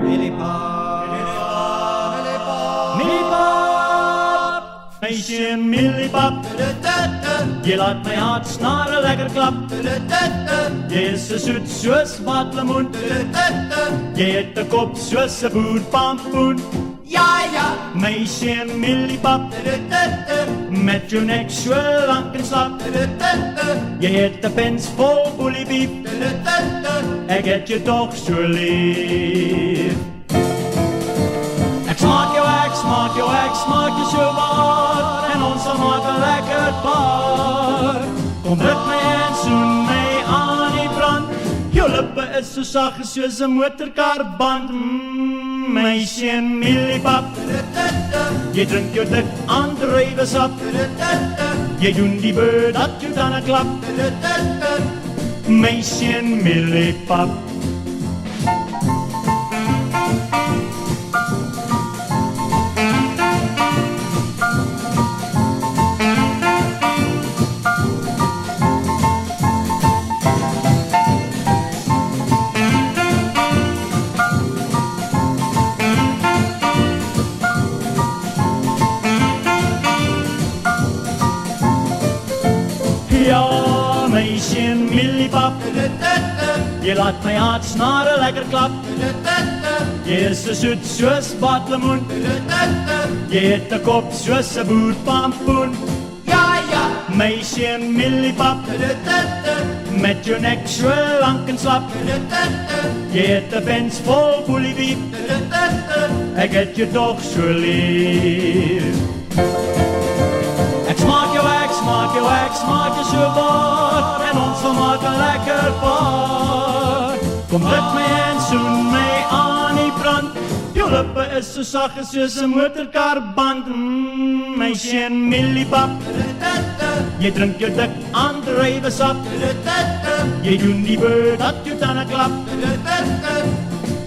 Millipap, Millipap, meisje Millipap, je laat mijn hart snaren lekker klap. Je is zo zoet zoals watlemoen, je hebt de kop zoals een boerpampoen. ja, ja, Meisje Millipap, met je nek zo lang en slap. Je hebt de pens vol boeliebiep, ik heb je toch zo lief. Ik smaak jou, ik smaak jou, ik smaak je zo wat. En ons zal maken lekker paar. Kom druk mij en zoen mij aan die brand. Je lippen is zo zacht als een motorkarband. Meisje Millipap, je drinkt je dik aan de druivensap. Je doet die beu dat je dan een klap. Meisje Millipap. Ja, meisje Millipap, je laat mijn hart snaren lekker klap. Je is zo zoet zoals watlemoen, je hebt de kop zoals een boerpampoen. ja, ja, Meisje Millipap, met je nek zo lang en slap. Je hebt de pens vol boeliebiep, ik heb je toch zo lief. Ik smaak jou, ik smaak jou, ik smaak je zo wat. En ons zal maken lekker paar. Kom druk mij en zoen mij aan die brand. Je lippen is zo zacht als een motorkarband. Meisje Millipap, je drinkt je dik aan de druivensap. Je doet die beu dat je dan een klap.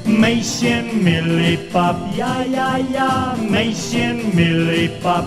Meisje Millipap, ja, ja, ja, meisje Millipap.